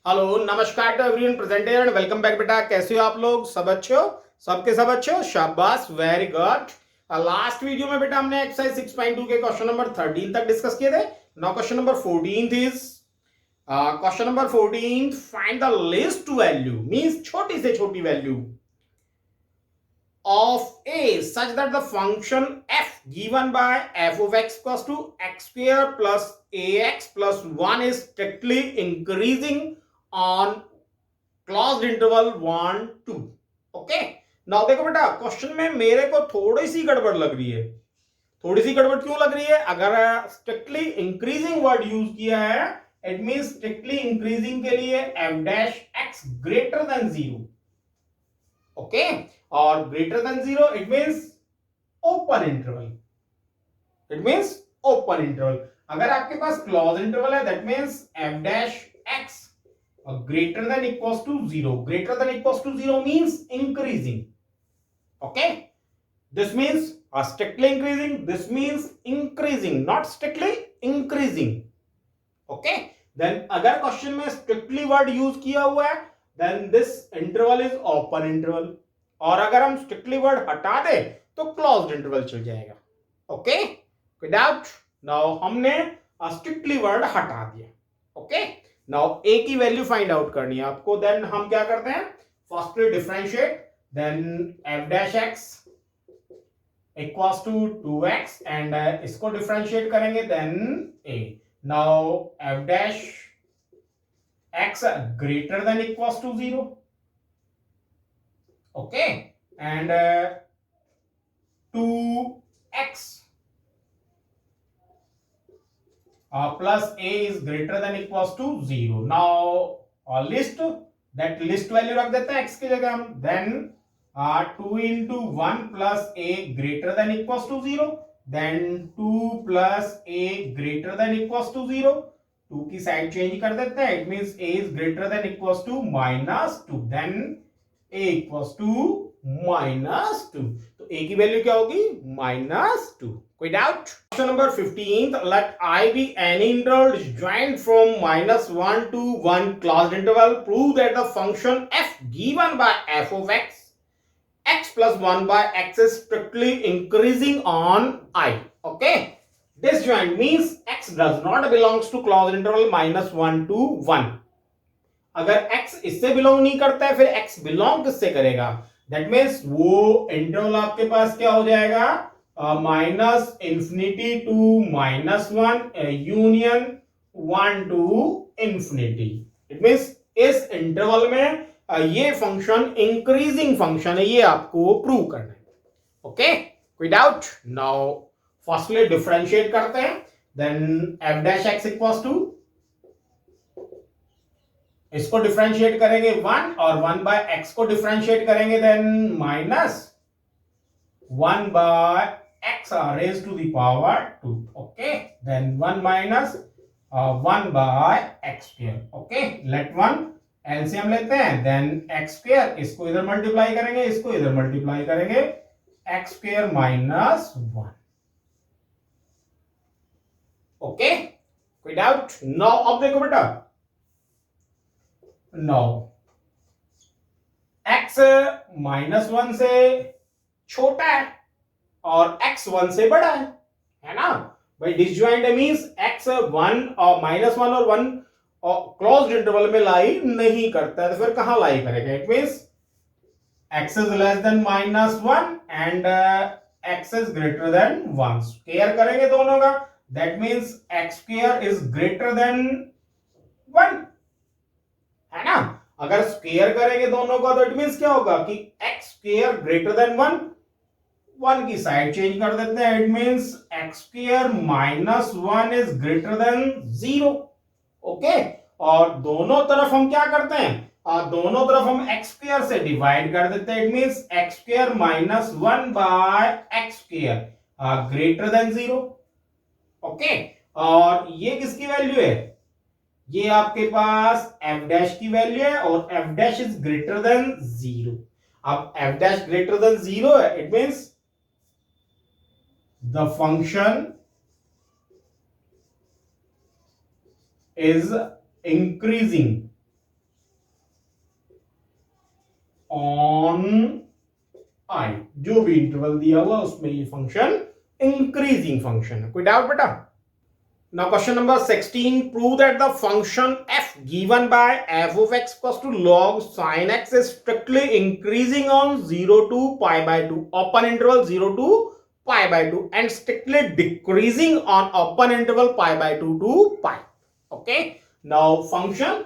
Hello नमस्कार to everyone presented and welcome back बेटा। कैसे हो आप लोग? सब अच्छे हो? सबके सब अच्छे हो? शाबाश, वेरी गुड। लास्ट वीडियो में बेटा हमने एक्सरसाइज 6.2 के क्वेश्चन नंबर 13 तक डिस्कस किए थे। Now question number 14 is question number 14, find the least value means छोटी से छोटी value of a such that the function f given by f of x equals to x square plus ax plus 1 is strictly increasing on closed interval 1 2। Okay, now देखो बेटा, question में मेरे को थोड़ी सी गड़बड़ लग रही है। थोड़ी सी गड़बड़ क्यों लग रही है? अगर स्ट्रिक्टली इंक्रीजिंग वर्ड यूज किया है, इट मीन स्ट्रिक्टली इंक्रीजिंग के लिए F dash X greater than zero. Okay, और greater than zero it means open interval. It means open interval. अगर आपके पास क्लोज इंटरवल है, that means F dash X greater than equals to 0. Greater than equals to 0 means increasing. Okay, this means strictly increasing, this means increasing, not strictly increasing. Okay, then अगर question में strictly word use किया हुआ है, then this interval is open interval, और अगर हम strictly word हटा दे तो closed interval चल जाएगा। ओके, कोई डाउट? नाउ हमने strictly वर्ड हटा दिया। ओके, नाउ a की वैल्यू फाइंड आउट करनी है आपको। देन हम क्या करते हैं? Firstly differentiate, then f dash x equals to 2x and इसको डिफरेंशिएट करेंगे, then a। Now f dash x greater than equals to 0। Okay, and 2x plus a is greater than equals to 0. Now list, that list value रख देते हैं x की जगह हम। then 2 into 1 plus a greater than equals to 0, then 2 plus a greater than equals to 0। 2 की side change कर देते हैं, it means a is greater than equals to minus 2, then a equals to minus 2। तो a की value क्या होगी? minus 2। कोई doubt? Question number 15, let I be any interval disjoint from -1 to 1 closed interval, prove that the function f given by f of x plus 1 by x is strictly increasing on I। okay, disjoint means x does not belongs to closed interval -1 to 1। अगर x इससे belong नहीं करता है, फिर x belong किससे करेगा? That means वो interval आपके पास क्या हो जाएगा? Minus infinity to -1 union 1 to infinity. It means इस इंटरवल में ये फंक्शन इंक्रीजिंग फंक्शन है, ये आपको प्रूव करना है। ओके, कोई डाउट? नाउ फर्स्टली डिफरेंशिएट करते हैं, then f dash x equals to, इसको डिफरेंशिएट करेंगे 1 और 1 बाय x को डिफरेंशिएट करेंगे, then minus 1 by x raise to the power 2। Okay, then 1 minus 1 by x square. Okay, let 1 LCM लेते हैं, then x square, इसको इधर मल्टीप्लाई करेंगे, इसको इधर मल्टीप्लाई करेंगे, x स्क्वायर माइनस 1। ओके, कोई डाउट? नाउ अब देखो बेटा, नौ x -1 से छोटा है और x 1 से बड़ा है ना भाई? डिसजॉइंट मींस x 1 और -1 और 1 और क्लोज्ड इंटरवल में लाई नहीं करता है, तो फिर कहां लाई करेगा? It means x is less than -1 and x is greater then 1। Square करेंगे दोनों का, that means x square is greater then 1, है ना? अगर स्क्वायर करेंगे दोनों का तो इट मींस क्या होगा कि x स्क्वायर ग्रेटर देन 1। 1 की साइड चेंज कर देते हैं, it means x square minus 1 is greater than 0। Okay, और दोनों तरफ हम क्या करते हैं? दोनों तरफ हम x स्क्वायर से डिवाइड कर देते हैं, it means x square minus 1 by x square greater than 0। Okay, और ये किसकी वैल्यू है? ये आपके पास f डैश की वैल्यू है, और f dash is greater than 0। अब f डैश ग्रेटर देन 0 है, it means the function is increasing on I, जो भी इंटरवल दिया हुआ उसमें ये फंक्शन इंक्रीजिंग फंक्शन है। कोई डाउट बेटा? Now question number 16, prove that the function f given by f of x equals to log sin x is strictly increasing on 0 to pi by 2, open interval 0 to pi by 2, and strictly decreasing on open interval pi by 2 to pi. Okay, now function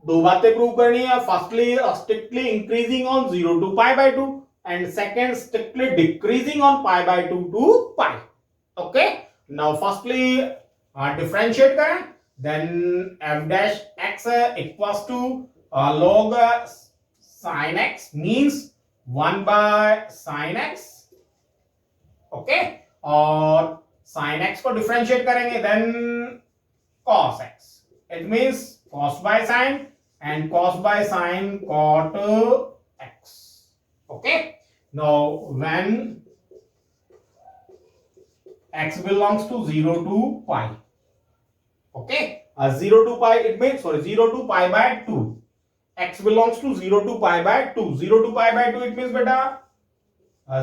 दो बातें prove करनी है। Firstly strictly increasing on 0 to pi by 2 and second strictly decreasing on pi by 2 to pi. Okay, now firstly differentiate करें, then F dash X equals to log sin x means 1 by sin x। Okay, और sin x को differentiate करेंगे then cos x, it means cos by sin and cos by sin cot x। Okay, now when x belongs to 0 to pi, okay, 0 to pi, it means 0 to pi by 2, x belongs to 0 to pi by 2, 0 to pi by 2 it means beta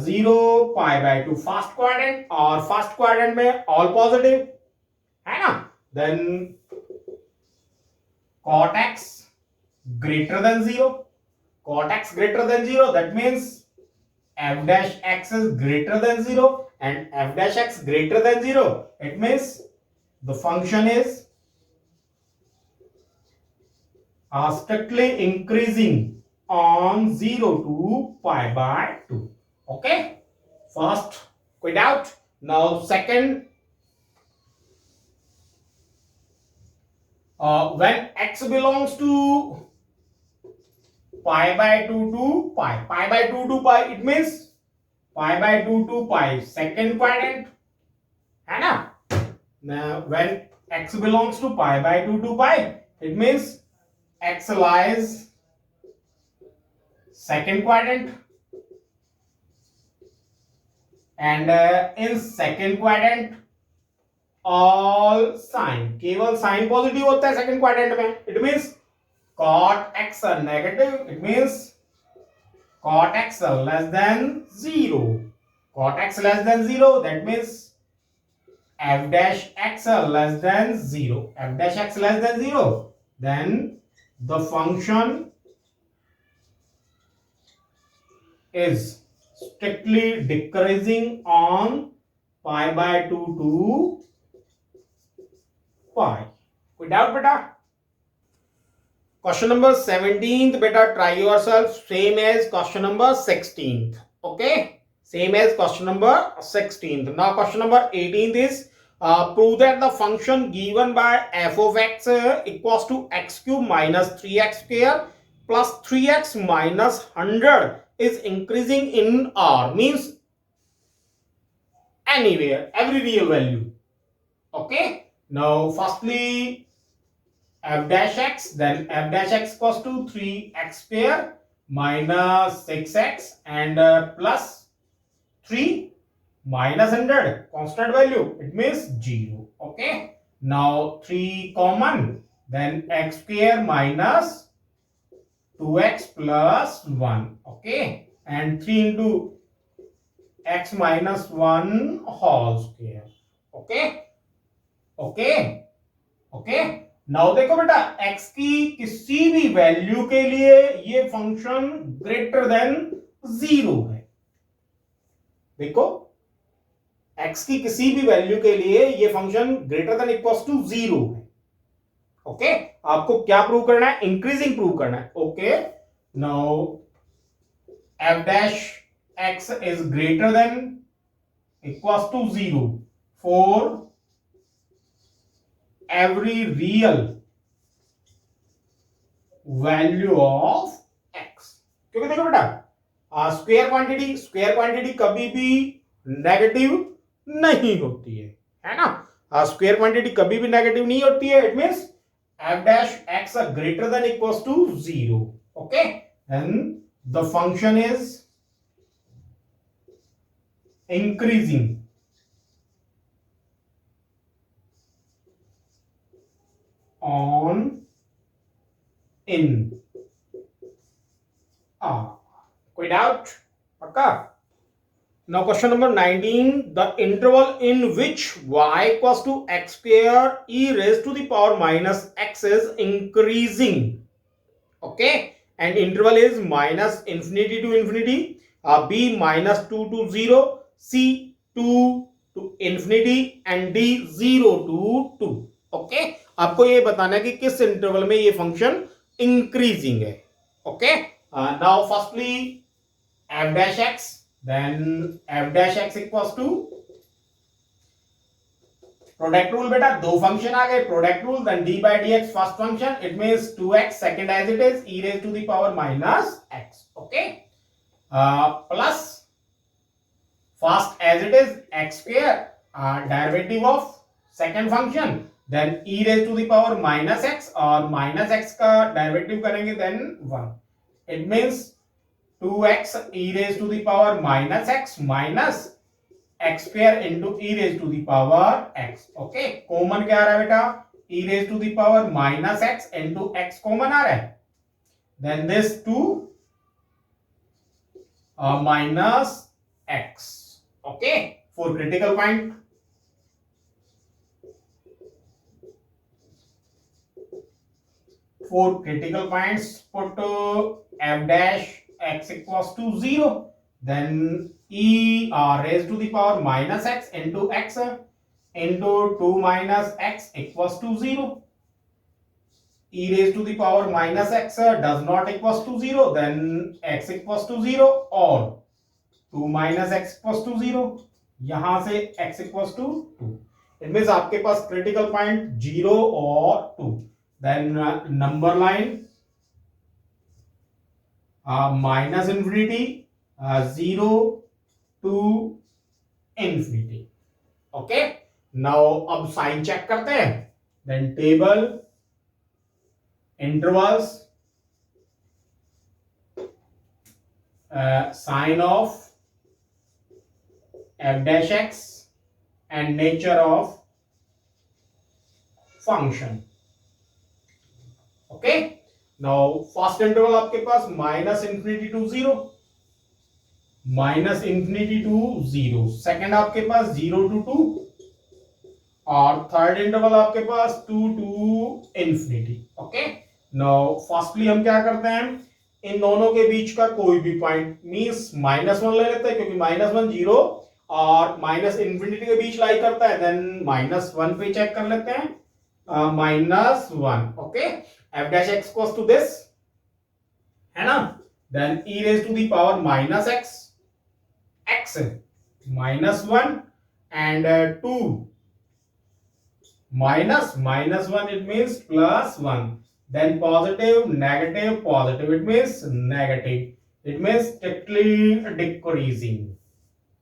0 pi by 2 first quadrant, और first quadrant में all positive है ना, then cot x greater than 0, cot x greater than 0, that means f dash x is greater than 0 and f dash x greater than 0, it means the function is strictly increasing on 0 to pi by 2. Okay, first कोई doubt? Now second, when x belongs to pi by 2 to pi, pi by 2 to pi, it means pi by 2 to pi second quadrant है ना। Now when x belongs to pi by 2 to pi, it means x lies second quadrant, and in second quadrant all sign, केवल sign positive होता है second quadrant में, it means cot x negative, it means cot x less than 0, cot x less than 0, that means f dash x less than 0, f dash x less than 0, then the function is strictly decreasing on pi by 2 to pi. कोई doubt बेटा? Question number 17th beta, try yourself, same as question number 16th. Okay, same as question number 16th. Now question number 18th is prove that the function given by f of x equals to x cube minus 3x square plus 3x minus 100 is increasing in r, means anywhere, every real value. Okay, now firstly f dash x, then f dash x equals to 3x square minus 6x and plus 3 minus 100 constant value, it means 0. Okay, now 3 common, then x square minus 2x plus 1. Okay, and 3 into x minus 1 whole square. Okay, okay, okay, now देखो बेटा, x की किसी भी value के लिए ये function greater than 0 है। देखो x की किसी भी वैल्यू के लिए ये function greater than equals to 0 है। ओके, आपको क्या प्रूव करना है? इंक्रीजिंग प्रूव करना है। Okay, now f dash x is greater than equals to 0 for every real value of x, क्योंकि देखो बेटा स्क्वायर क्वांटिटी कभी भी नेगेटिव नहीं होती है ना, स्क्वायर क्वांटिटी कभी भी नेगेटिव नहीं होती है, it means f dash x greater than equals to 0. okay, then the function is increasing on in R. कोई डाउट? पक्का? Now question number 19, the interval in which y equals to x square e raised to the power minus x is increasing. Okay, and interval is minus infinity to infinity, b minus 2 to 0, c 2 to infinity and d 0 to 2. Okay, आपको ये बताना है कि किस interval में ये function increasing है. Okay, now firstly f dash x, then f dash x equals to product rule. बेटा दो फंक्शन आ गए, product rule, then d by dx first function, it means 2x, second as it is e raised to the power minus x. Okay, plus first as it is x square, derivative of second function, then e raised to the power minus x, और minus x का derivative करेंगे then 1. It means 2x e raised to the power minus x minus x square into e raised to the power x. Okay, common क्या आ रहा है बेटा? e raised to the power minus x into x common आ रहा है. then this 2 minus x. Okay, for critical point, for critical points put f dash x equals to 0, then e raised to the power minus x into x into 2 minus x equals to 0. e raised to the power minus x does not equals to 0, then x equals to 0 or 2 minus x equals to 0. यहां से x equals to 2. It means आपके पास critical point 0 और 2. Then number line minus infinity, 0 to infinity. Okay, now अब sign check करते हैं. then table intervals, sign of f dash x and nature of function. Okay, now first interval आपके पास minus infinity to 0, minus infinity to 0, second आपके पास 0 to 2, और third interval आपके पास 2 to infinity. Okay, now firstly हम क्या करते हैं, इन दोनों के बीच का कोई भी पॉइंट मींस -1 ले लेते हैं, क्योंकि -1 0 और माइनस इंफिनिटी के बीच लाई करता है. देन -1 पे चेक कर लेते हैं, -1. Okay, f dash x equals to this है ना. then e raised to the power minus x, x -1 and 2 -1, it means +1. then positive, negative, positive, it means negative. it means strictly decreasing.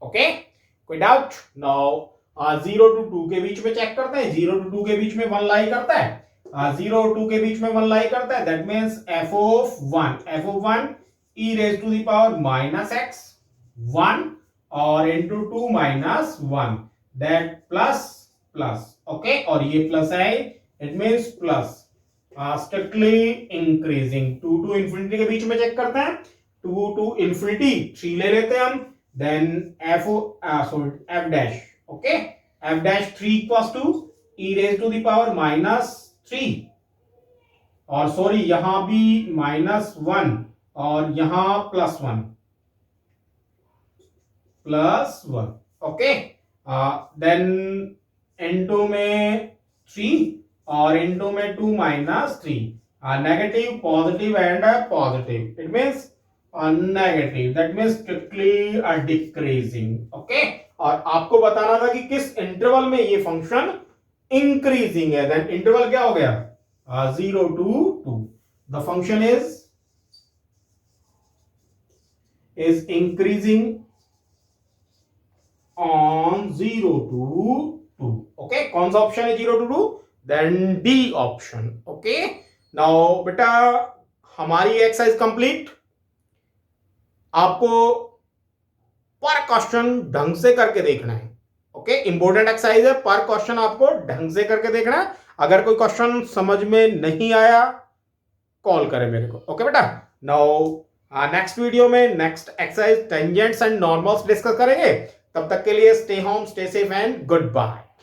okay, कोई doubt? Now 0 to 2 के बीच में check करते हैं. 0 to 2 के बीच में 1 लाई करता है. 0 और 2 के बीच में 1 लाई करता है. That means f of 1 e raised to the power minus x 1 और into 2 minus 1, that plus. Okay, और ये प्लस है, it means plus strictly increasing. 2 to infinity के बीच में चेक करते हैं. 2 to infinity 3 ले लेते हैं हम. Then f dash. Okay, f dash 3 equals to e raised to the power minus 3, और सॉरी यहां भी -1 और यहां +1. ओके, देन into में 3 और into में 2 minus 3, negative, positive and positive, it means negative. That means strictly decreasing. Okay, और आपको बताना था कि किस इंटरवल में ये फंक्शन इंक्रीजिंग है. देन इंटरवल क्या हो गया? 0 to 2. The function is increasing on 0 to 2. Okay, कौन सा ऑप्शन है 0 to 2? Then D option. Okay, now बेटा हमारी एक्सरसाइज कंप्लीट. आपको पर क्वेश्चन ढंग से करके देखना है. ओके, इंपॉर्टेंट एक्सरसाइज है, पर क्वेश्चन आपको ढंग से करके देखना है. अगर कोई क्वेश्चन समझ में नहीं आया कॉल करें मेरे को. ओके बेटा, नाउ नेक्स्ट वीडियो में next exercise tangents and normals discuss करेंगे। तब तक के लिए stay home, stay safe and good bye.